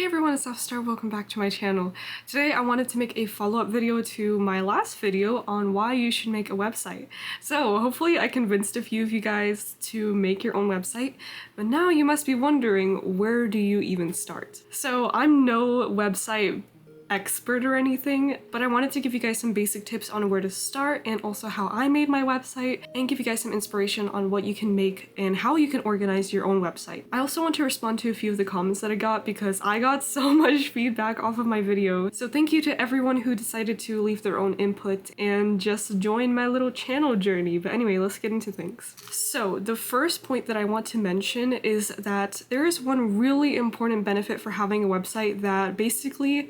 Hey everyone, it's Star. Welcome back to my channel. Today I wanted to make a follow-up video to my last video on why you should make a website. So hopefully I convinced a few of you guys to make your own website, but now you must be wondering, where do you even start? So I'm no website expert or anything, but I wanted to give you guys some basic tips on where to start and also how I made my website and give you guys some inspiration on what you can make and how you can organize your own website. I also want to respond to a few of the comments that I got because I got so much feedback off of my video. So thank you to everyone who decided to leave their own input and just join my little channel journey. But anyway, let's get into things. So the first point that I want to mention is that there is one really important benefit for having a website that basically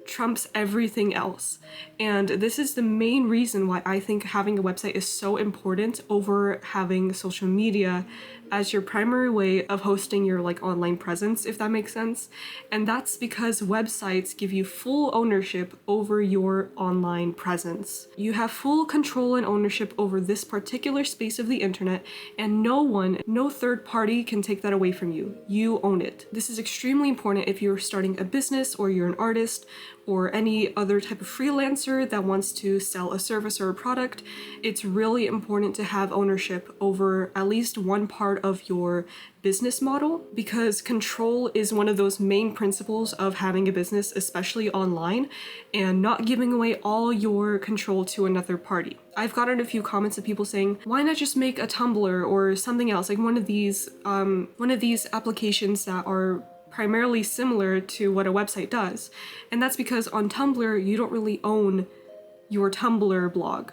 trumps everything else. And this is the main reason why I think having a website is so important over having social media as your primary way of hosting your online presence, if that makes sense. And that's because websites give you full ownership over your online presence. You have full control and ownership over this particular space of the internet, and no third party can take that away from you. You own it. This is extremely important if you're starting a business or you're an artist or any other type of freelancer that wants to sell a service or a product. It's really important to have ownership over at least one part of your business model, because control is one of those main principles of having a business, especially online, and not giving away all your control to another party. I've gotten a few comments of people saying, why not just make a Tumblr or something else, like one of these applications that are primarily similar to what a website does. And that's because on Tumblr, you don't really own your Tumblr blog.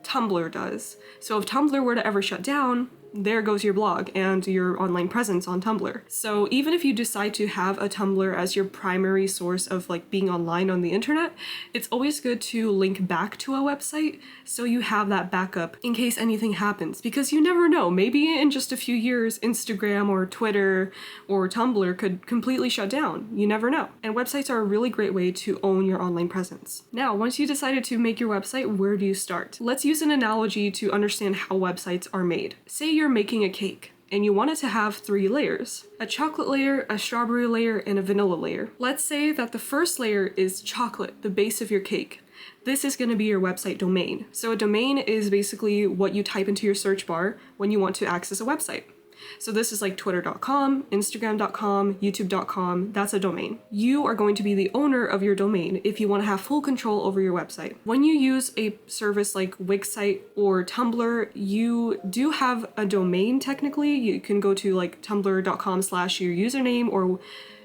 Tumblr does. So if Tumblr were to ever shut down, there goes your blog and your online presence on Tumblr. So even if you decide to have a Tumblr as your primary source of being online on the internet, it's always good to link back to a website so you have that backup in case anything happens, because you never know, maybe in just a few years Instagram or Twitter or Tumblr could completely shut down. You never know. And websites are a really great way to own your online presence. Now, once you decided to make your website, where do you start? Let's use an analogy to understand how websites are made. Say you're making a cake and you want it to have 3 layers: a chocolate layer, a strawberry layer, and a vanilla layer. Let's say that the first layer is chocolate, the base of your cake. This is going to be your website domain. So a domain is basically what you type into your search bar when you want to access a website. So this is like twitter.com, instagram.com, youtube.com, that's a domain. You are going to be the owner of your domain if you want to have full control over your website. When you use a service like Wixsite or Tumblr, you do have a domain technically. You can go to tumblr.com/your username or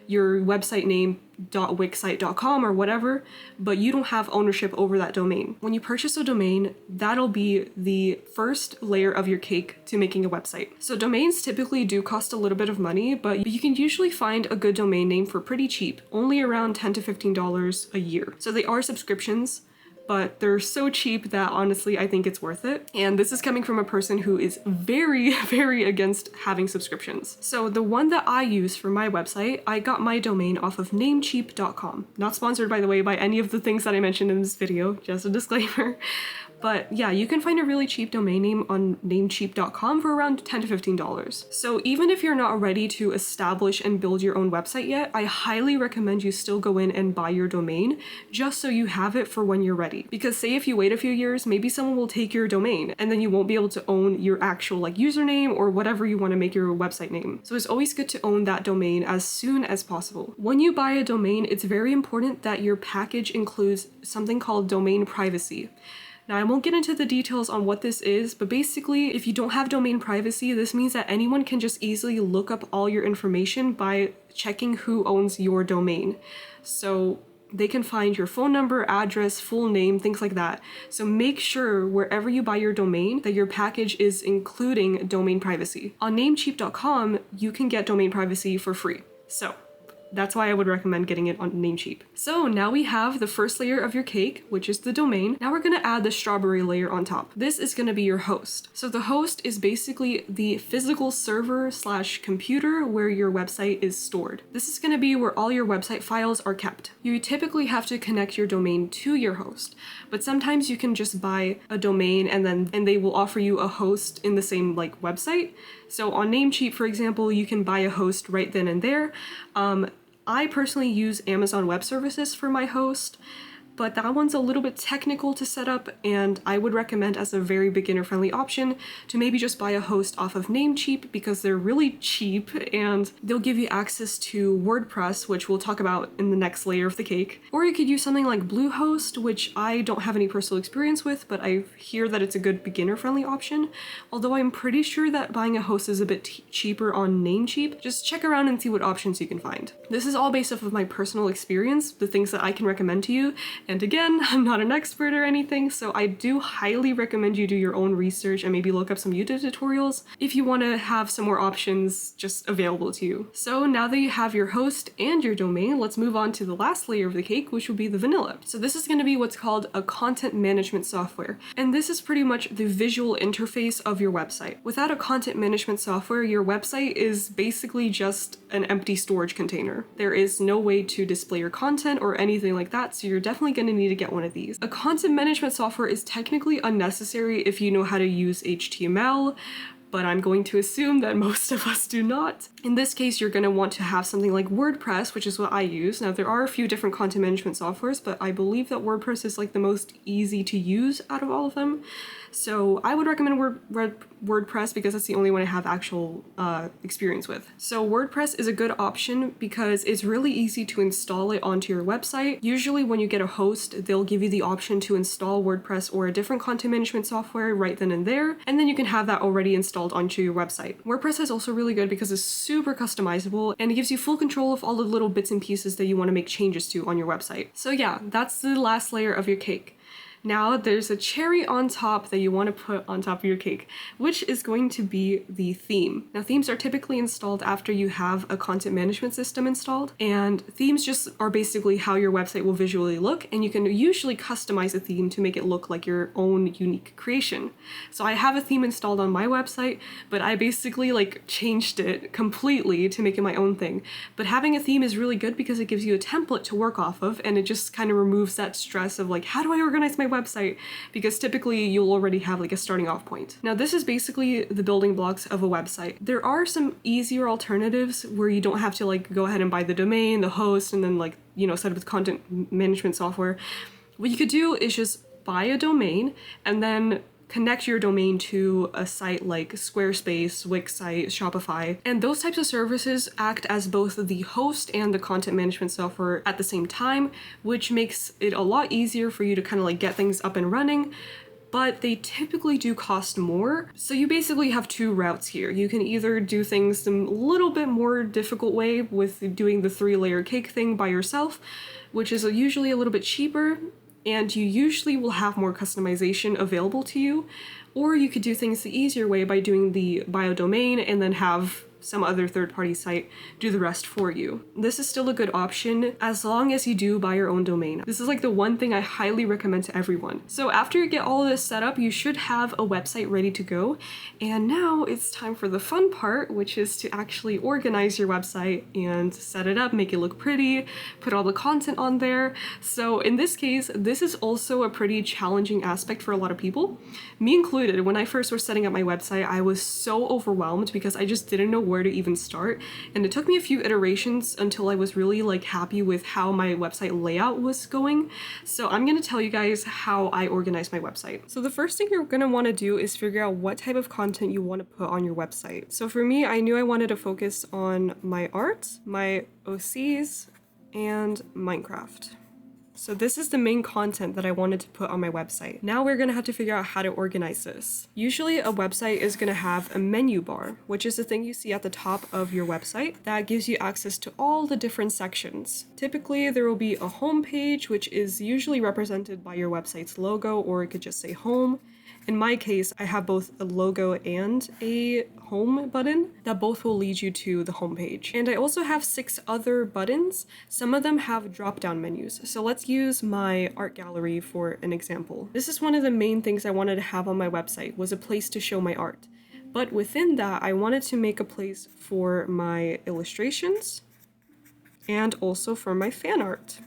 your website name .wixsite.com or whatever, but you don't have ownership over that domain. When you purchase a domain, that'll be the first layer of your cake to making a website. So domains typically do cost a little bit of money, but you can usually find a good domain name for pretty cheap, only around $10 to $15 a year. So they are subscriptions, but they're so cheap that honestly I think it's worth it. And this is coming from a person who is very, very against having subscriptions. So the one that I use for my website, I got my domain off of namecheap.com. Not sponsored, by the way, by any of the things that I mentioned in this video, just a disclaimer. But yeah, you can find a really cheap domain name on namecheap.com for around $10 to $15. So even if you're not ready to establish and build your own website yet, I highly recommend you still go in and buy your domain just so you have it for when you're ready. Because say if you wait a few years, maybe someone will take your domain and then you won't be able to own your actual username or whatever you want to make your website name. So it's always good to own that domain as soon as possible. When you buy a domain, it's very important that your package includes something called domain privacy. Now, I won't get into the details on what this is, but basically, if you don't have domain privacy, this means that anyone can just easily look up all your information by checking who owns your domain. So they can find your phone number, address, full name, things like that. So make sure wherever you buy your domain that your package is including domain privacy. On namecheap.com, you can get domain privacy for free. So that's why I would recommend getting it on Namecheap. So now we have the first layer of your cake, which is the domain. Now we're going to add the strawberry layer on top. This is going to be your host. So the host is basically the physical server / computer where your website is stored. This is going to be where all your website files are kept. You typically have to connect your domain to your host, but sometimes you can just buy a domain and they will offer you a host in the same website. So on Namecheap, for example, you can buy a host right then and there. I personally use Amazon Web Services for my host, but that one's a little bit technical to set up, and I would recommend as a very beginner-friendly option to maybe just buy a host off of Namecheap because they're really cheap and they'll give you access to WordPress, which we'll talk about in the next layer of the cake. Or you could use something like Bluehost, which I don't have any personal experience with, but I hear that it's a good beginner-friendly option. Although I'm pretty sure that buying a host is a bit cheaper on Namecheap. Just check around and see what options you can find. This is all based off of my personal experience, the things that I can recommend to you. And again, I'm not an expert or anything, so I do highly recommend you do your own research and maybe look up some YouTube tutorials if you want to have some more options just available to you. So now that you have your host and your domain, let's move on to the last layer of the cake, which will be the vanilla. So this is going to be what's called a content management software, and this is pretty much the visual interface of your website. Without a content management software, your website is basically just an empty storage container. There is no way to display your content or anything like that, so you're definitely going to need to get one of these. A content management software is technically unnecessary if you know how to use HTML, but I'm going to assume that most of us do not. In this case, you're going to want to have something like WordPress, which is what I use. Now, there are a few different content management softwares, but I believe that WordPress is like the most easy to use out of all of them. So I would recommend WordPress because that's the only one I have actual experience with. So WordPress is a good option because it's really easy to install it onto your website. Usually when you get a host, they'll give you the option to install WordPress or a different content management software right then and there, and then you can have that already installed onto your website. WordPress is also really good because it's super customizable and it gives you full control of all the little bits and pieces that you want to make changes to on your website. So yeah, that's the last layer of your cake. Now there's a cherry on top that you want to put on top of your cake, which is going to be the theme. Now themes are typically installed after you have a content management system installed, and themes just are basically how your website will visually look, and you can usually customize a theme to make it look like your own unique creation. So I have a theme installed on my website, but I basically changed it completely to make it my own thing. But having a theme is really good because it gives you a template to work off of, and it just kind of removes that stress of how do I organize my website, because typically you'll already have a starting off point. Now this is basically the building blocks of a website. There are some easier alternatives where you don't have to go ahead and buy the domain, the host, and then set up with content management software. What you could do is just buy a domain and then connect your domain to a site like Squarespace, Wixsite, Shopify, and those types of services act as both the host and the content management software at the same time, which makes it a lot easier for you to kind of get things up and running, but they typically do cost more. So you basically have two routes here. You can either do things a little bit more difficult way with doing the 3-layer cake thing by yourself, which is usually a little bit cheaper, and you usually will have more customization available to you, or you could do things the easier way by doing the bio domain and then have some other third-party site do the rest for you. This is still a good option as long as you do buy your own domain. This is the one thing I highly recommend to everyone. So after you get all of this set up, you should have a website ready to go. And now it's time for the fun part, which is to actually organize your website and set it up, make it look pretty, put all the content on there. So in this case, this is also a pretty challenging aspect for a lot of people, me included. When I first was setting up my website, I was so overwhelmed because I just didn't know where to even start, and it took me a few iterations until I was really happy with how my website layout was going. So I'm going to tell you guys how I organize my website. So the first thing you're going to want to do is figure out what type of content you want to put on your website. So for me, I knew I wanted to focus on my art, my OCs, and Minecraft. So this is the main content that I wanted to put on my website. Now we're going to have to figure out how to organize this. Usually a website is going to have a menu bar, which is the thing you see at the top of your website that gives you access to all the different sections. Typically there will be a home page, which is usually represented by your website's logo, or it could just say home. In my case, I have both a logo and a home button that both will lead you to the home page. And I also have 6 other buttons. Some of them have drop-down menus. So let's use my art gallery for an example. This is one of the main things I wanted to have on my website, was a place to show my art. But within that, I wanted to make a place for my illustrations and also for my fan art.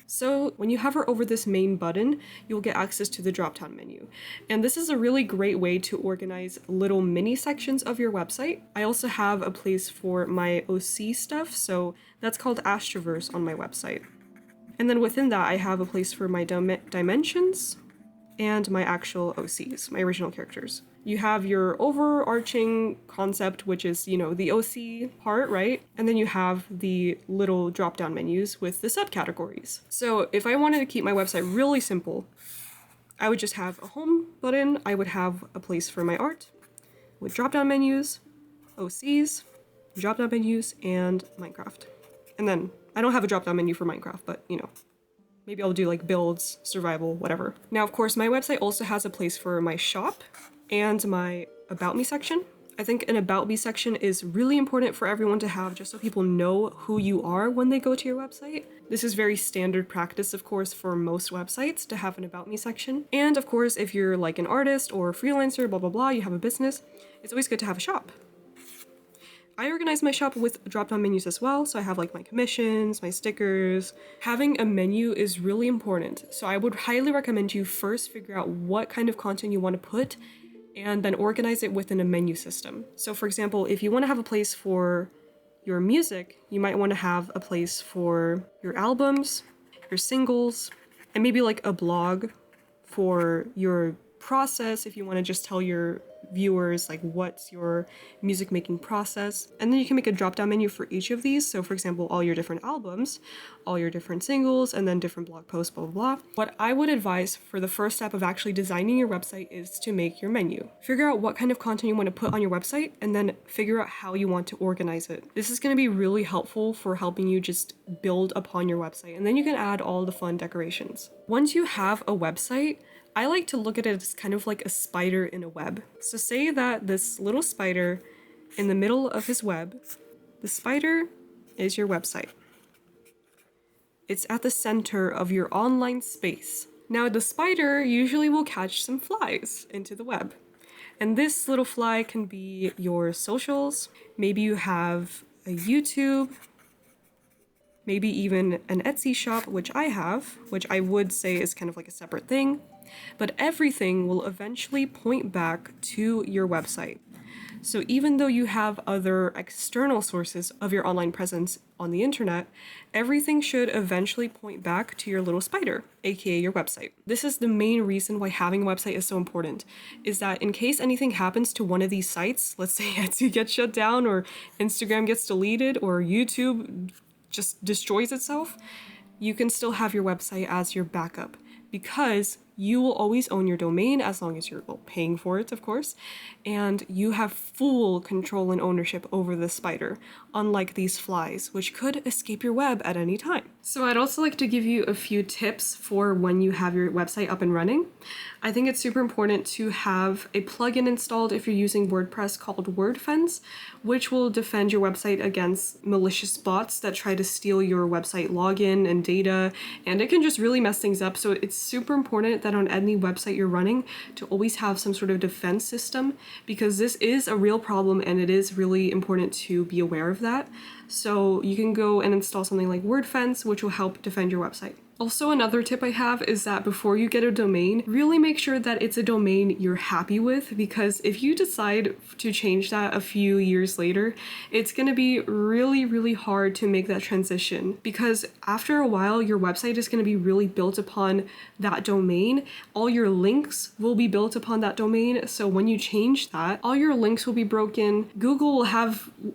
So when you hover over this main button, you'll get access to the drop-down menu. And this is a really great way to organize little mini sections of your website. I also have a place for my OC stuff, so that's called Astroverse on my website. And then within that, I have a place for my dimensions and my actual OCs, my original characters. You have your overarching concept, which is, you know, the OC part, right? And then you have the little drop-down menus with the subcategories. So if I wanted to keep my website really simple, I would just have a home button. I would have a place for my art with drop-down menus, OCs, drop-down menus, and Minecraft. And then I don't have a drop-down menu for Minecraft, but you know, maybe I'll do like builds, survival, whatever. Now, of course, my website also has a place for my shop and my About Me section. I think an About Me section is really important for everyone to have just so people know who you are when they go to your website. This is very standard practice, of course, for most websites to have an About Me section. And of course, if you're like an artist or a freelancer, blah, blah, blah, you have a business, it's always good to have a shop. I organize my shop with drop-down menus as well, so I have like my commissions, my stickers. Having a menu is really important, so I would highly recommend you first figure out what kind of content you want to put and then organize it within a menu system. So for example, if you want to have a place for your music, you might want to have a place for your albums, your singles, and maybe like a blog for your process if you want to just tell your viewers like what's your music making process. And then you can make a drop-down menu for each of these. So for example, all your different albums, all your different singles, and then different blog posts, blah, blah, blah. What I would advise for the first step of actually designing your website is to make your menu. Figure out what kind of content you want to put on your website and then figure out how you want to organize it. This is going to be really helpful for helping you just build upon your website. And then you can add all the fun decorations. Once you have a website, I like to look at it as kind of like a spider in a web. So say that this little spider in the middle of his web, the spider is your website. It's at the center of your online space. Now the spider usually will catch some flies into the web. And this little fly can be your socials. Maybe you have a YouTube, maybe even an Etsy shop, which I have, which I would say is kind of like a separate thing. But everything will eventually point back to your website. So even though you have other external sources of your online presence on the internet, everything should eventually point back to your little spider, aka your website. This is the main reason why having a website is so important, is that in case anything happens to one of these sites, let's say Etsy gets shut down or Instagram gets deleted or YouTube just destroys itself, you can still have your website as your backup because you will always own your domain as long as you're paying for it, of course, and you have full control and ownership over the spider, unlike these flies, which could escape your web at any time. So I'd also like to give you a few tips for when you have your website up and running. I think it's super important to have a plugin installed if you're using WordPress called WordFence, which will defend your website against malicious bots that try to steal your website login and data, and it can just really mess things up. So it's super important that on any website you're running to always have some sort of defense system, because this is a real problem and it is really important to be aware of that. So you can go and install something like WordFence, which will help defend your website. Also, another tip I have is that before you get a domain, really make sure that it's a domain you're happy with, because if you decide to change that a few years later, it's going to be really, really hard to make that transition, because after a while, your website is going to be really built upon that domain. All your links will be built upon that domain. So when you change that, all your links will be broken. Google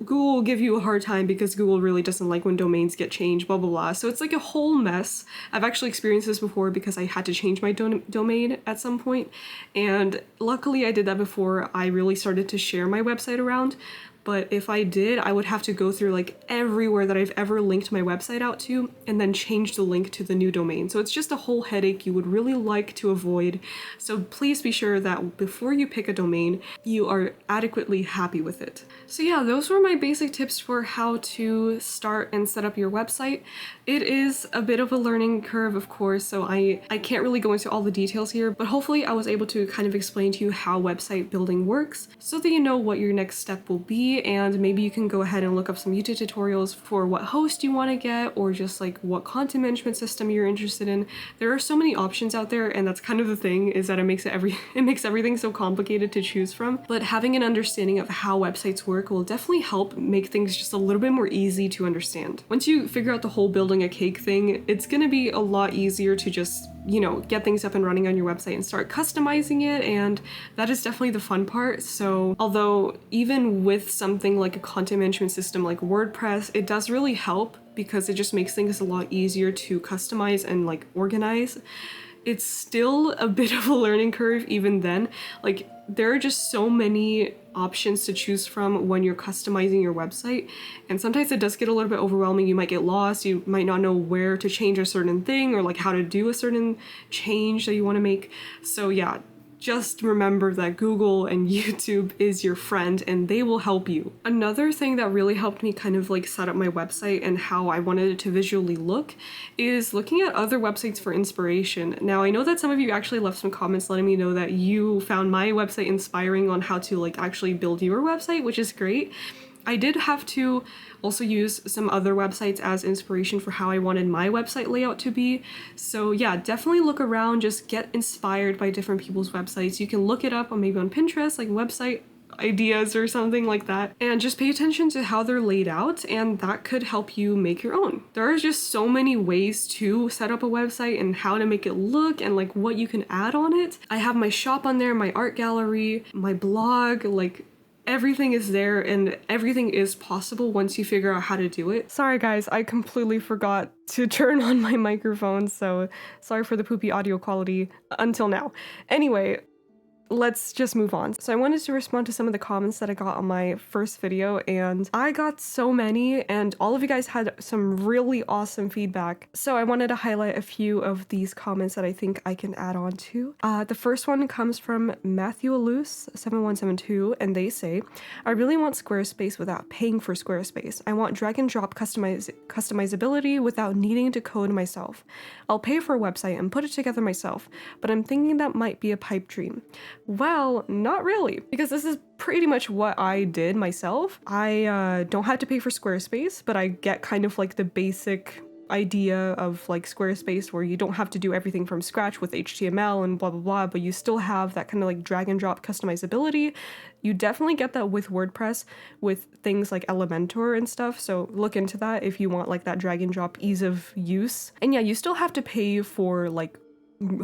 will give you a hard time because Google really doesn't like when domains get changed, blah, blah, blah. So it's like a whole mess. I've actually experienced this before because I had to change my domain at some point, and luckily I did that before I really started to share my website around. But if I did, I would have to go through like everywhere that I've ever linked my website out to and then change the link to the new domain. So it's just a whole headache you would really like to avoid. So please be sure that before you pick a domain, you are adequately happy with it. So yeah, those were my basic tips for how to start and set up your website. It is a bit of a learning curve, of course, so I can't really go into all the details here, but hopefully I was able to kind of explain to you how website building works so that you know what your next step will be be, and maybe you can go ahead and look up some YouTube tutorials for what host you want to get, or just like what content management system you're interested in. There are so many options out there, and that's kind of the thing, is that it makes everything so complicated to choose from. But having an understanding of how websites work will definitely help make things just a little bit more easy to understand. Once you figure out the whole building a cake thing, it's gonna be a lot easier to just, you know, get things up and running on your website and start customizing it, and that is definitely the fun part. So although even with something like a content management system like WordPress, it does really help because it just makes things a lot easier to customize and like organize, it's still a bit of a learning curve even then. Like, there are just so many options to choose from when you're customizing your website, and sometimes it does get a little bit overwhelming. You might get lost, you might not know where to change a certain thing or like how to do a certain change that you want to make. So yeah, just remember that Google and YouTube is your friend and they will help you. Another thing that really helped me kind of like set up my website and how I wanted it to visually look is looking at other websites for inspiration. Now, I know that some of you actually left some comments letting me know that you found my website inspiring on how to like actually build your website, which is great. I did have to also use some other websites as inspiration for how I wanted my website layout to be. So yeah, definitely look around, just get inspired by different people's websites. You can look it up on maybe on Pinterest, like website ideas or something like that, and just pay attention to how they're laid out, and that could help you make your own. There are just so many ways to set up a website and how to make it look and like what you can add on it. I have my shop on there, my art gallery, my blog, like everything is there and everything is possible once you figure out how to do it. Sorry guys, I completely forgot to turn on my microphone, so sorry for the poopy audio quality until now. Anyway, let's just move on. So I wanted to respond to some of the comments that I got on my first video, and I got so many, and all of you guys had some really awesome feedback. So I wanted to highlight a few of these comments that I think I can add on to. The first one comes from Matthew Alus 7172, and they say, I really want Squarespace without paying for Squarespace. I want drag and drop customizability without needing to code myself. I'll pay for a website and put it together myself, but I'm thinking that might be a pipe dream. Well, not really, because this is pretty much what I did myself. I don't have to pay for Squarespace, but I get kind of like the basic idea of like Squarespace where you don't have to do everything from scratch with HTML and blah blah blah, but you still have that kind of like drag and drop customizability. You definitely get that with WordPress with things like Elementor and stuff, so look into that if you want like that drag and drop ease of use. And yeah, you still have to pay for like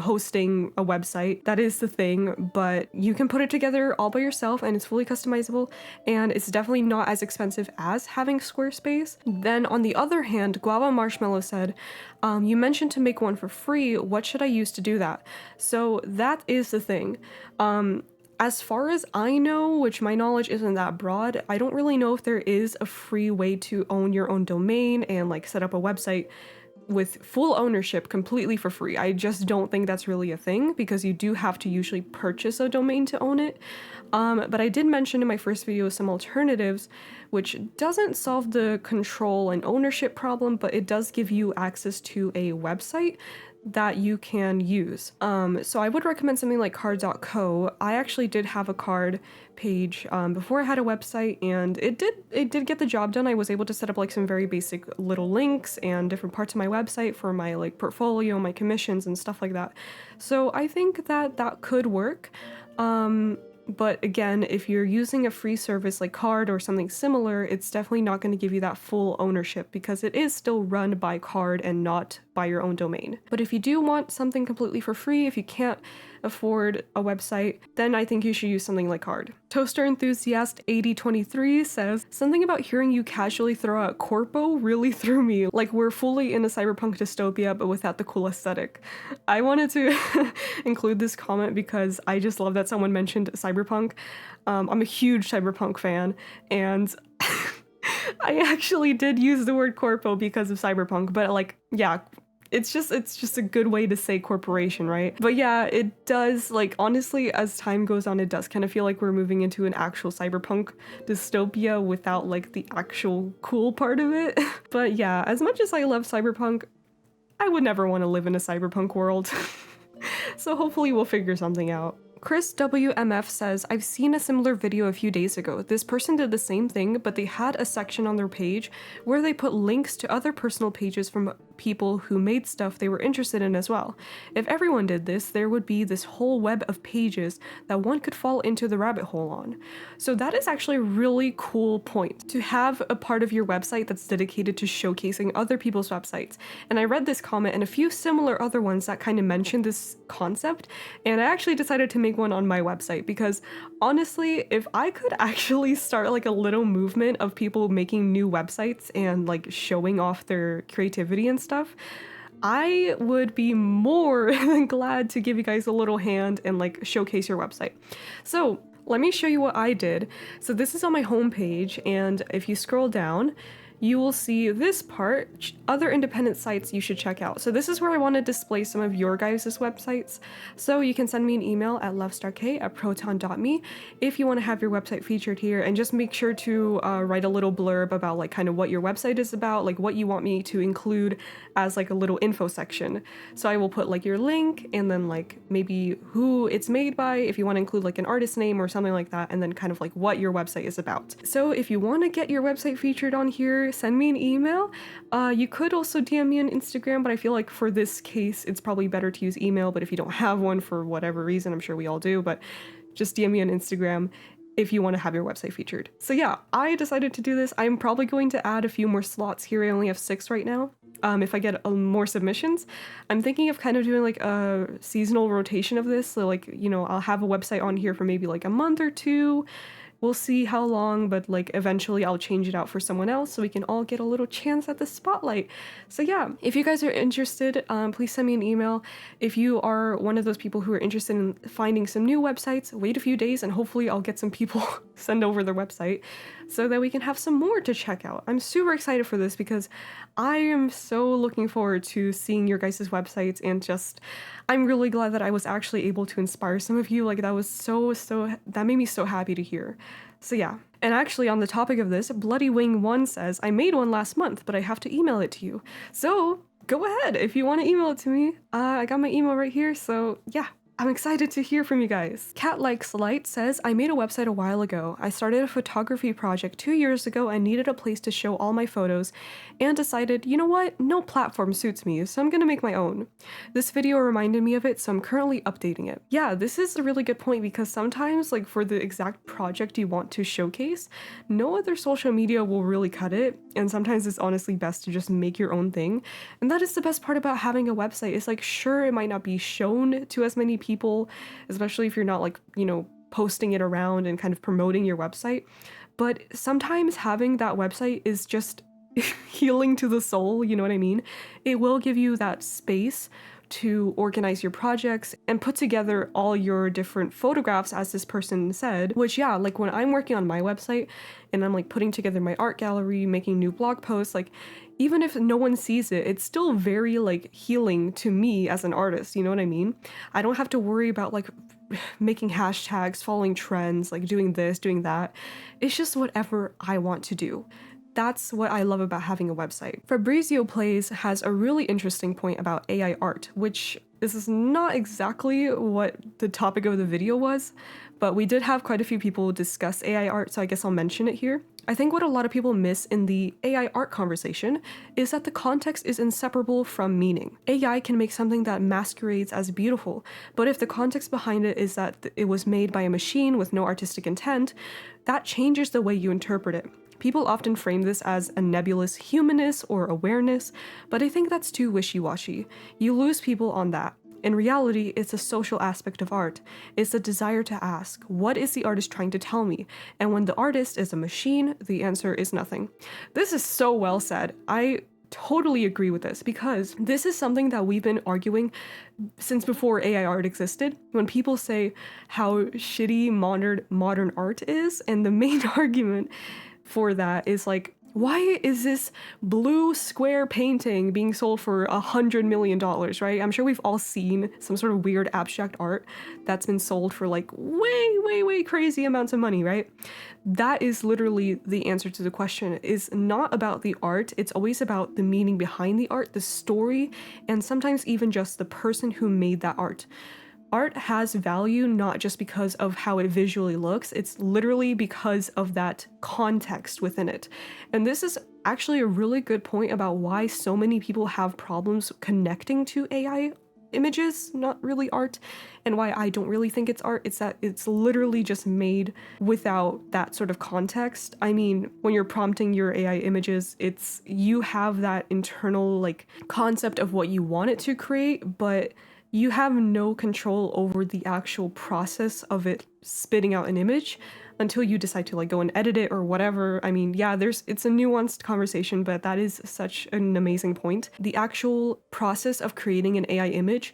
hosting a website, that is the thing, but you can put it together all by yourself and it's fully customizable, and it's definitely not as expensive as having Squarespace. Then on the other hand, Guava Marshmallow said, you mentioned to make one for free, what should I use to do that? So that is the thing. As far as I know, which my knowledge isn't that broad, I don't really know if there is a free way to own your own domain and like set up a website with full ownership completely for free. I just don't think that's really a thing because you do have to usually purchase a domain to own it. But I did mention in my first video some alternatives, which doesn't solve the control and ownership problem, but it does give you access to a website that you can use. So I would recommend something like card.co. I actually did have a card page before I had a website, and it did get the job done. I was able to set up like some very basic little links and different parts of my website for my like portfolio, my commissions and stuff like that. So I think that could work. But again, if you're using a free service like Card or something similar, it's definitely not going to give you that full ownership because it is still run by Card and not by your own domain. But if you do want something completely for free, if you can't afford a website, then I think you should use something like Card. Toaster Enthusiast 8023 says, something about hearing you casually throw out corpo really threw me, like we're fully in a cyberpunk dystopia but without the cool aesthetic. I wanted to include this comment because I just love that someone mentioned cyberpunk. I'm a huge cyberpunk fan, and I actually did use the word corpo because of cyberpunk, but like, yeah, it's just a good way to say corporation, right? But yeah, it does, like, honestly, as time goes on, it does kind of feel like we're moving into an actual cyberpunk dystopia without like the actual cool part of it. But yeah, as much as I love cyberpunk, I would never want to live in a cyberpunk world. So hopefully we'll figure something out. Chris WMF says, I've seen a similar video a few days ago. This person did the same thing, but they had a section on their page where they put links to other personal pages from people who made stuff they were interested in as well. If everyone did this, there would be this whole web of pages that one could fall into the rabbit hole on. So that is actually a really cool point, to have a part of your website that's dedicated to showcasing other people's websites. And I read this comment and a few similar other ones that kind of mentioned this concept, and I actually decided to make one on my website because honestly, if I could actually start like a little movement of people making new websites and like showing off their creativity and stuff, I would be more than glad to give you guys a little hand and like showcase your website. So let me show you what I did. So this is on my homepage, and if you scroll down, you will see this part, other independent sites you should check out. So this is where I want to display some of your guys' websites. So you can send me an email at lovestark@proton.me if you want to have your website featured here, and just make sure to write a little blurb about like kind of what your website is about, like what you want me to include as like a little info section. So I will put like your link and then like maybe who it's made by, if you want to include like an artist name or something like that, and then kind of like what your website is about. So if you want to get your website featured on here, send me an email. You could also DM me on Instagram, but I feel like for this case, it's probably better to use email. But if you don't have one for whatever reason, I'm sure we all do, but just DM me on Instagram if you want to have your website featured. So yeah, I decided to do this. I'm probably going to add a few more slots here. I only have 6 right now. If I get more submissions, I'm thinking of kind of doing like a seasonal rotation of this. So like, you know, I'll have a website on here for maybe like a month or 2. We'll see how long, but like eventually I'll change it out for someone else so we can all get a little chance at the spotlight. So yeah, if you guys are interested, please send me an email. If you are one of those people who are interested in finding some new websites, wait a few days and hopefully I'll get some people send over their website so that we can have some more to check out. I'm super excited for this because I am so looking forward to seeing your guys' websites, and just I'm really glad that I was actually able to inspire some of you. Like that was that made me so happy to hear. So yeah. And actually on the topic of this, Bloody Wing 1 says, I made one last month, but I have to email it to you. So go ahead if you want to email it to me. I got my email right here, so yeah. I'm excited to hear from you guys. Cat Likes Light says, I made a website a while ago. I started a photography project 2 years ago and needed a place to show all my photos and decided, you know what, no platform suits me, so I'm gonna make my own. This video reminded me of it, so I'm currently updating it. Yeah, this is a really good point because sometimes, like for the exact project you want to showcase, no other social media will really cut it, and sometimes it's honestly best to just make your own thing. And that is the best part about having a website. It's like, sure, it might not be shown to as many people, especially if you're not like, you know, posting it around and kind of promoting your website, but sometimes having that website is just healing to the soul, you know what I mean? It will give you that space to organize your projects and put together all your different photographs, as this person said, which yeah, like when I'm working on my website and I'm like putting together my art gallery, making new blog posts, like even if no one sees it, it's still very like healing to me as an artist, you know what I mean? I don't have to worry about like making hashtags, following trends, like doing this, doing that. It's just whatever I want to do. That's what I love about having a website. Fabrizio Plays has a really interesting point about AI art, which this is not exactly what the topic of the video was, but we did have quite a few people discuss AI art, so I guess I'll mention it here. I think what a lot of people miss in the AI art conversation is that the context is inseparable from meaning. AI can make something that masquerades as beautiful, but if the context behind it is that it was made by a machine with no artistic intent, that changes the way you interpret it. People often frame this as a nebulous humanness or awareness, but I think that's too wishy-washy. You lose people on that. In reality, it's a social aspect of art. It's the desire to ask, what is the artist trying to tell me? And when the artist is a machine, the answer is nothing. This is so well said. I totally agree with this because this is something that we've been arguing since before AI art existed. When people say how shitty modern art is, and the main argument for that is like, why is this blue square painting being sold for $100 million, right? I'm sure we've all seen some sort of weird abstract art that's been sold for like way crazy amounts of money, right? That is literally the answer to the question. It's not about the art, it's always about the meaning behind the art, the story, and sometimes even just the person who made that art. art has value not just because of how it visually looks, it's literally because of that context within it. And this is actually a really good point about why so many people have problems connecting to AI images, not really art, and why I don't really think it's art. It's that it's literally just made without that sort of context. I mean, when you're prompting your AI images, it's you have that internal like concept of what you want it to create, but you have no control over the actual process of it spitting out an image until you decide to like go and edit it or whatever. I mean, yeah, it's a nuanced conversation, but that is such an amazing point. The actual process of creating an AI image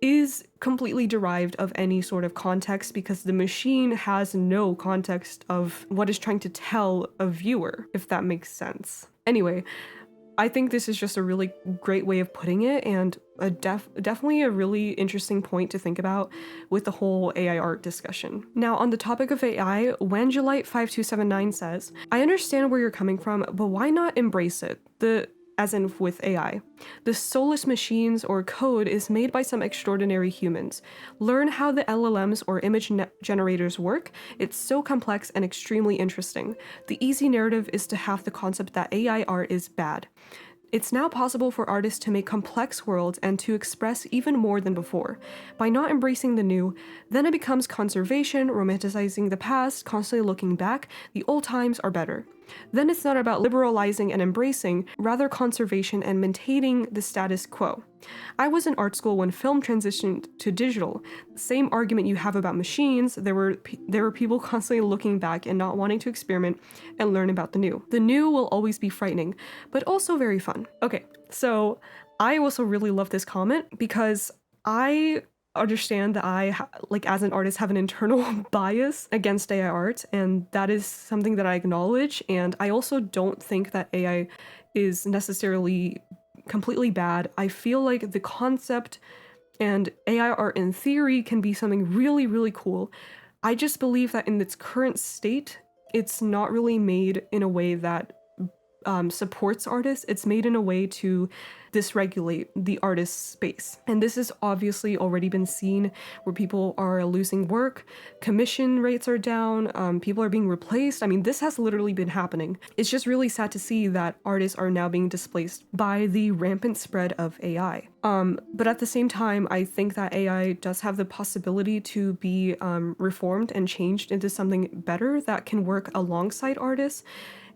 is completely derived of any sort of context because the machine has no context of what it's trying to tell a viewer, if that makes sense. Anyway, I think this is just a really great way of putting it, and definitely a really interesting point to think about with the whole AI art discussion. Now, on the topic of AI, Wangelite5279 says, I understand where you're coming from, but why not embrace it? As in with AI. The soulless machines or code is made by some extraordinary humans. Learn how the LLMs or image generators work. It's so complex and extremely interesting. The easy narrative is to have the concept that AI art is bad. It's now possible for artists to make complex worlds and to express even more than before. By not embracing the new, then it becomes conservation, romanticizing the past, constantly looking back. The old times are better. Then it's not about liberalizing and embracing, rather conservation and maintaining the status quo. I was in art school when film transitioned to digital. Same argument you have about machines, there were people constantly looking back and not wanting to experiment and learn about the new. The new will always be frightening, but also very fun. Okay, so I also really love this comment because I understand that as an artist, have an internal bias against AI art, and that is something that I acknowledge. And I also don't think that AI is necessarily completely bad. I feel like the concept and AI art in theory can be something really, really cool. I just believe that in its current state, it's not really made in a way that supports artists. It's made in a way to dysregulate the artist's space. And this has obviously already been seen where people are losing work, commission rates are down, people are being replaced. I mean, this has literally been happening. It's just really sad to see that artists are now being displaced by the rampant spread of AI. But at the same time, I think that AI does have the possibility to be reformed and changed into something better that can work alongside artists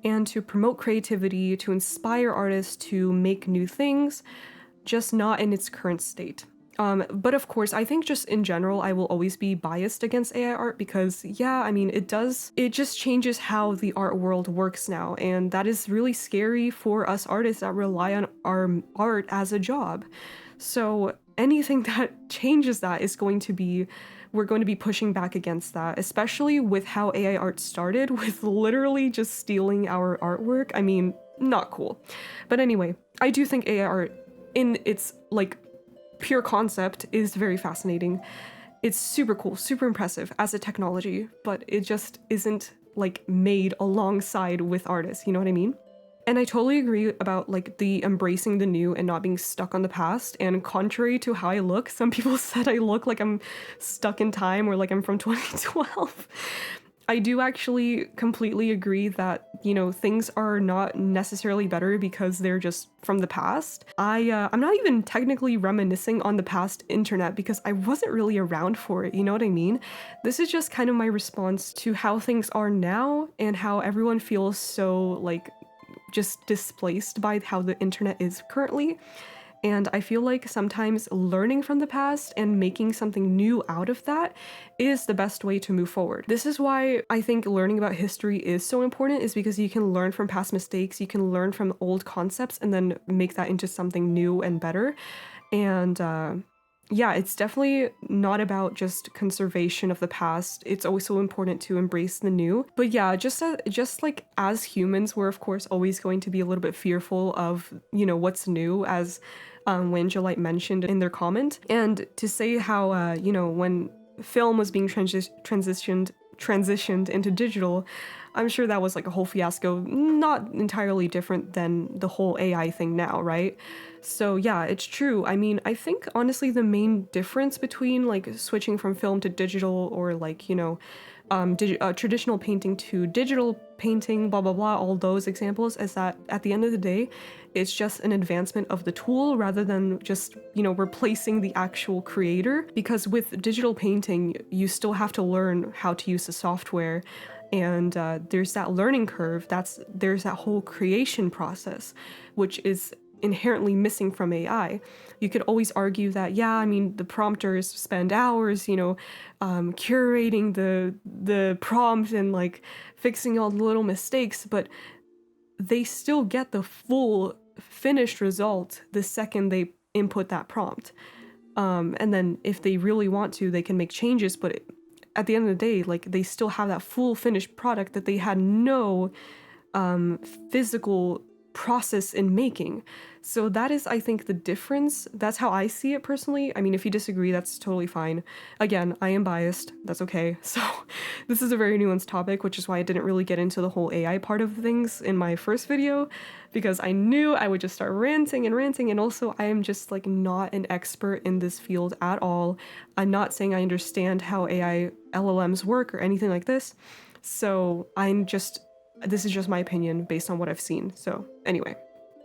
and to promote creativity, to inspire artists to make new things, just not in its current state. But of course, I think just in general, I will always be biased against AI art because, yeah, I mean, it just changes how the art world works now. And that is really scary for us artists that rely on our art as a job. So anything that changes that we're going to be pushing back against that, especially with how AI art started, with literally just stealing our artwork. I mean, not cool. But anyway, I do think AI art in its like pure concept is very fascinating. It's super cool, super impressive as a technology, but it just isn't like made alongside with artists, you know what I mean? And I totally agree about like the embracing the new and not being stuck on the past. And contrary to how I look, some people said I look like I'm stuck in time or like I'm from 2012. I do actually completely agree that, you know, things are not necessarily better because they're just from the past. I'm not even technically reminiscing on the past internet because I wasn't really around for it, you know what I mean? This is just kind of my response to how things are now and how everyone feels so like just displaced by how the internet is currently. And I feel like sometimes learning from the past and making something new out of that is the best way to move forward. This is why I think learning about history is so important, is because you can learn from past mistakes, you can learn from old concepts and then make that into something new and better. And yeah, it's definitely not about just conservation of the past. It's also important to embrace the new. But yeah, just like as humans, we're of course always going to be a little bit fearful of, you know, what's new, as Wangelite mentioned in their comment. And to say how, you know, when film was being transitioned into digital, I'm sure that was like a whole fiasco, not entirely different than the whole AI thing now, right? So yeah, it's true. I mean, I think honestly the main difference between like switching from film to digital, or like, traditional painting to digital painting, blah blah blah, all those examples, is that at the end of the day, it's just an advancement of the tool rather than just, replacing the actual creator. Because with digital painting, you still have to learn how to use the software, and there's that learning curve. There's that whole creation process, which is inherently missing from AI. You could always argue that, yeah, I mean, the prompters spend hours, curating the prompt and like fixing all the little mistakes, but they still get the full finished result the second they input that prompt. And then if they really want to, they can make changes, but at the end of the day, like, they still have that full finished product that they had no physical process in making. So that is, I think, the difference. That's how I see it personally. I mean, if you disagree, that's totally fine. Again, I am biased. That's okay. So this is a very nuanced topic, which is why I didn't really get into the whole AI part of things in my first video, because I knew I would just start ranting and ranting. And also, I am just like not an expert in this field at all. I'm not saying I understand how AI LLMs work or anything like this. So this is just my opinion based on what I've seen. So anyway.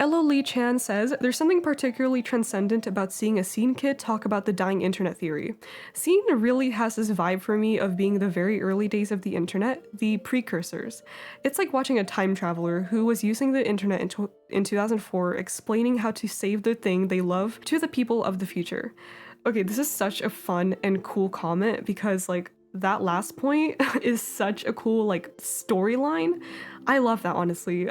Elo Lee Chan says, there's something particularly transcendent about seeing a scene kid talk about the dying internet theory. Scene really has this vibe for me of being the very early days of the internet, the precursors. It's like watching a time traveler who was using the internet in 2004 explaining how to save the thing they love to the people of the future. Okay, this is such a fun and cool comment because like that last point is such a cool like storyline. I love that, honestly.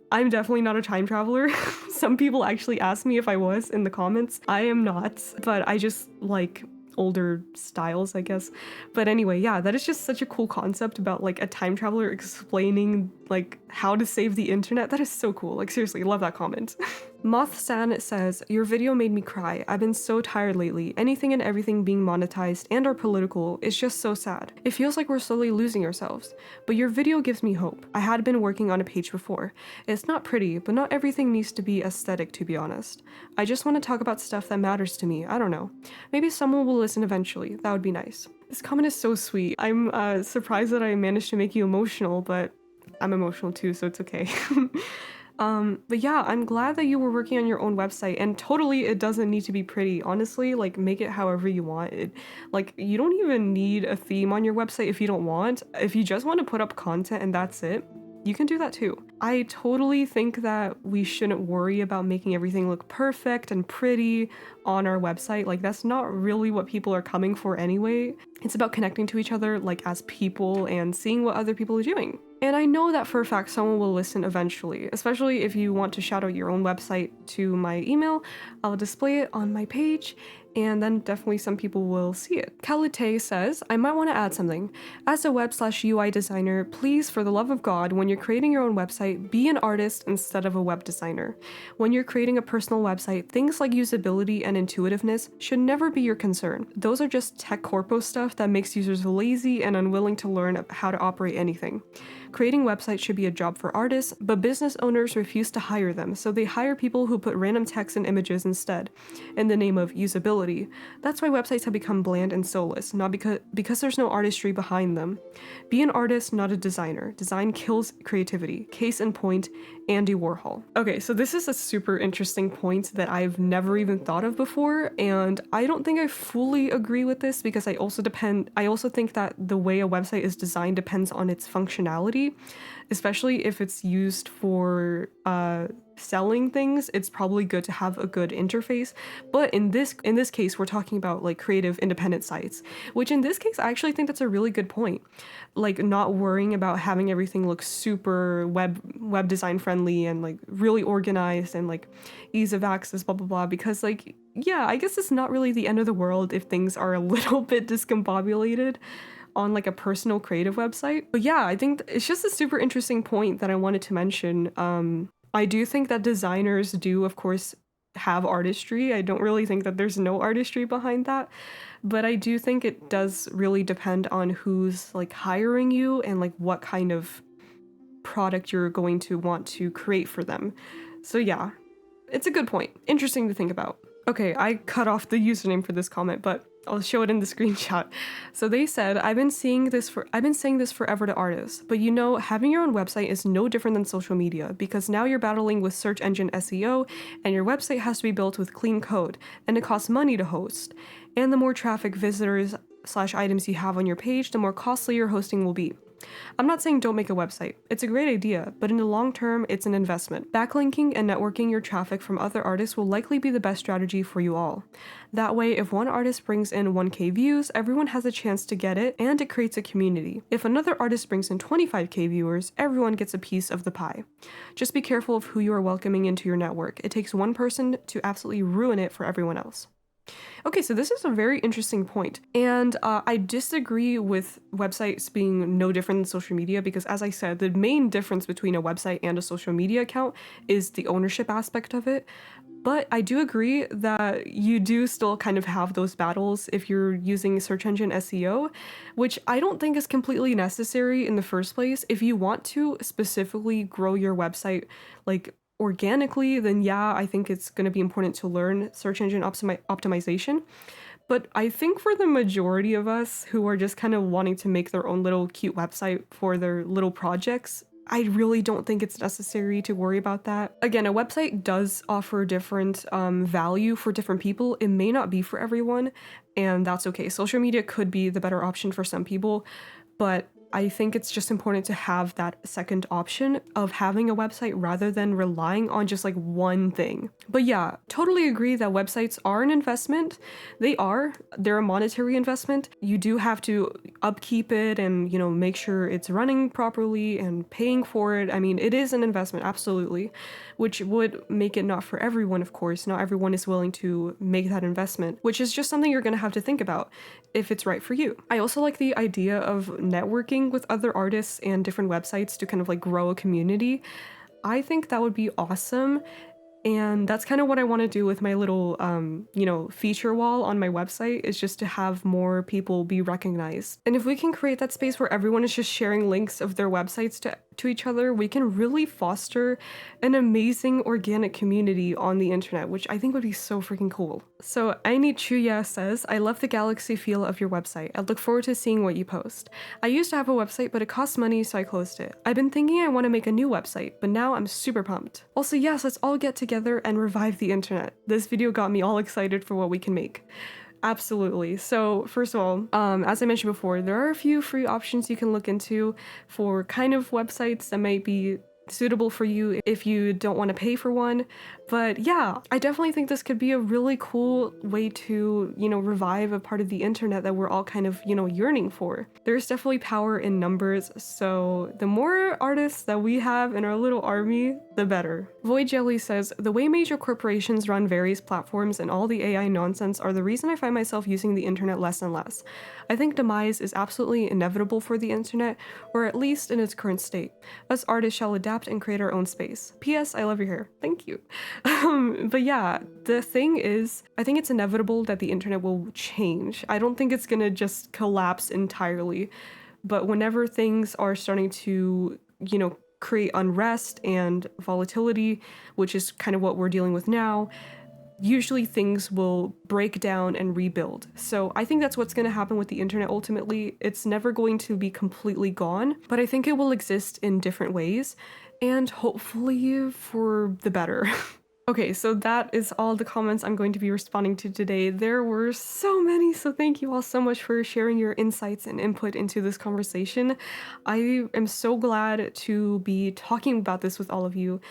I'm definitely not a time traveler. Some people actually ask me if I was in the comments. I am not, but I just like older styles, I guess. But anyway, yeah, that is just such a cool concept about like a time traveler explaining like how to save the internet. That is so cool. Like, seriously, love that comment. Moth-san says, your video made me cry. I've been so tired lately. Anything and everything being monetized and or political is just so sad. It feels like we're slowly losing ourselves. But your video gives me hope. I had been working on a page before. It's not pretty, but not everything needs to be aesthetic, to be honest. I just want to talk about stuff that matters to me. I don't know. Maybe someone will listen eventually. That would be nice. This comment is so sweet. I'm surprised that I managed to make you emotional, but I'm emotional too, so it's okay. But yeah, I'm glad that you were working on your own website, and totally it doesn't need to be pretty. Honestly, like, make it however you want. Like, you don't even need a theme on your website if you don't want. If you just want to put up content and that's it, you can do that too. I totally think that we shouldn't worry about making everything look perfect and pretty on our website. Like, that's not really what people are coming for anyway. It's about connecting to each other, like, as people and seeing what other people are doing. And I know that for a fact someone will listen eventually, especially if you want to shout out your own website to my email. I'll display it on my page, and then definitely some people will see it. Kalite says, I might want to add something. As a web/UI designer, please, for the love of God, when you're creating your own website, be an artist instead of a web designer. When you're creating a personal website, things like usability and intuitiveness should never be your concern. Those are just tech corpo stuff that makes users lazy and unwilling to learn how to operate anything. Creating websites should be a job for artists, but business owners refuse to hire them, so they hire people who put random text and images instead, in the name of usability. That's why websites have become bland and soulless, not because there's no artistry behind them. Be an artist, not a designer. Design kills creativity. Case in point, Andy Warhol. Okay, so this is a super interesting point that I've never even thought of before, and I don't think I fully agree with this because I also think that the way a website is designed depends on its functionality, especially if it's used for selling things. It's probably good to have a good interface, but in this case we're talking about like creative independent sites, which in this case I actually think that's a really good point. Like, not worrying about having everything look super web design friendly and like really organized and like ease of access, blah blah blah, because like, yeah, I guess it's not really the end of the world if things are a little bit discombobulated on like a personal creative website. But yeah, I think it's just a super interesting point that I wanted to mention. I do think that designers do, of course, have artistry. I don't really think that there's no artistry behind that, but I do think it does really depend on who's like hiring you and like what kind of product you're going to want to create for them. So yeah, it's a good point. Interesting to think about. Okay, I cut off the username for this comment, but I'll show it in the screenshot. So they said, I've been saying this forever to artists, but you know, having your own website is no different than social media because now you're battling with search engine SEO and your website has to be built with clean code and it costs money to host. And the more traffic, visitors / items you have on your page, the more costly your hosting will be. I'm not saying don't make a website. It's a great idea, but in the long term, it's an investment. Backlinking and networking your traffic from other artists will likely be the best strategy for you all. That way, if one artist brings in 1K views, everyone has a chance to get it, and it creates a community. If another artist brings in 25K viewers, everyone gets a piece of the pie. Just be careful of who you are welcoming into your network. It takes one person to absolutely ruin it for everyone else. Okay, so this is a very interesting point, and I disagree with websites being no different than social media because, as I said, the main difference between a website and a social media account is the ownership aspect of it. But I do agree that you do still kind of have those battles if you're using search engine SEO, which I don't think is completely necessary in the first place. If you want to specifically grow your website, like organically, then yeah, I think it's going to be important to learn search engine optimization. But I think for the majority of us who are just kind of wanting to make their own little cute website for their little projects, I really don't think it's necessary to worry about that. Again, a website does offer different value for different people. It may not be for everyone, and that's okay. Social media could be the better option for some people, but I think it's just important to have that second option of having a website rather than relying on just like one thing. But yeah, totally agree that websites are an investment. They're a monetary investment. You do have to upkeep it and, you know, make sure it's running properly and paying for it. I mean, it is an investment, absolutely, which would make it not for everyone, of course. Not everyone is willing to make that investment, which is just something you're going to have to think about if it's right for you. I also like the idea of networking with other artists and different websites to kind of like grow a community. I think that would be awesome. And that's kind of what I want to do with my little, feature wall on my website, is just to have more people be recognized. And if we can create that space where everyone is just sharing links of their websites to each other, we can really foster an amazing organic community on the internet, which I think would be so freaking cool. So Aini Chuya says, I love the galaxy feel of your website. I look forward to seeing what you post. I used to have a website, but it costs money, so I closed it. I've been thinking I want to make a new website, but now I'm super pumped. Also, yes, let's all get together and revive the internet. This video got me all excited for what we can make. Absolutely. So first of all, as I mentioned before, there are a few free options you can look into for kind of websites that might be suitable for you if you don't want to pay for one. But yeah, I definitely think this could be a really cool way to, revive a part of the internet that we're all kind of, yearning for. There's definitely power in numbers, so the more artists that we have in our little army, the better. Void Jelly says, the way major corporations run various platforms and all the AI nonsense are the reason I find myself using the internet less and less. I think demise is absolutely inevitable for the internet, or at least in its current state. Us artists shall adapt and create our own space. P.S. I love your hair. Thank you. But yeah, the thing is, I think it's inevitable that the internet will change. I don't think it's gonna just collapse entirely, but whenever things are starting to, create unrest and volatility, which is kind of what we're dealing with now, usually things will break down and rebuild. So I think that's what's going to happen with the internet ultimately. It's never going to be completely gone, but I think it will exist in different ways, and hopefully for the better. Okay, so that is all the comments I'm going to be responding to today. There were so many, so thank you all so much for sharing your insights and input into this conversation. I am so glad to be talking about this with all of you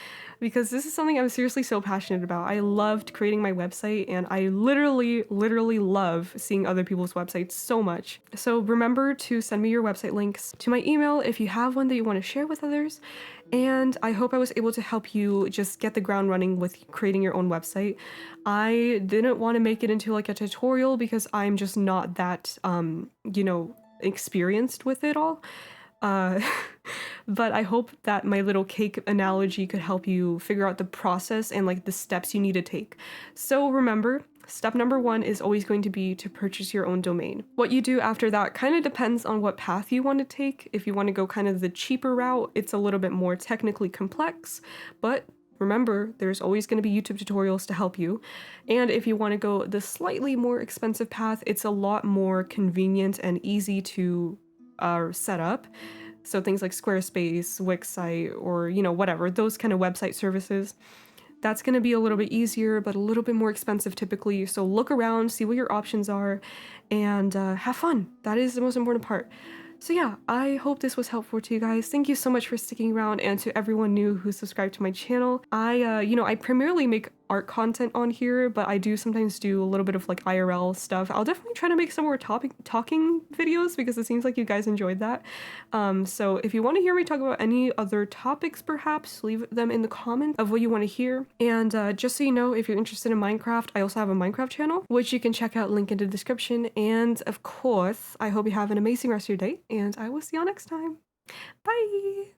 because this is something I'm seriously so passionate about. I loved creating my website, and I literally love seeing other people's websites so much. So remember to send me your website links to my email if you have one that you want to share with others. And I hope I was able to help you just get the ground running with creating your own website. I didn't want to make it into like a tutorial because I'm just not that, experienced with it all. But I hope that my little cake analogy could help you figure out the process and like the steps you need to take. So remember, Step number one is always going to be to purchase your own domain. What you do after that kind of depends on what path you want to take. If you want to go kind of the cheaper route, it's a little bit more technically complex, but remember, there's always going to be YouTube tutorials to help you. And if you want to go the slightly more expensive path, it's a lot more convenient and easy to set up. So things like Squarespace, Wixsite, or, you know, whatever, those kind of website services. That's going to be a little bit easier, but a little bit more expensive typically. So look around, see what your options are, and have fun. That is the most important part. So yeah, I hope this was helpful to you guys. Thank you so much for sticking around, and to everyone new who subscribed to my channel. I primarily make art content on here, but I do sometimes do a little bit of like IRL stuff. I'll definitely try to make some more talking videos because it seems like you guys enjoyed that. So if you want to hear me talk about any other topics, perhaps leave them in the comments of what you want to hear. And just so you know, if you're interested in Minecraft, I also have a Minecraft channel, which you can check out, link in the description. And of course, I hope you have an amazing rest of your day, and I will see y'all next time. Bye!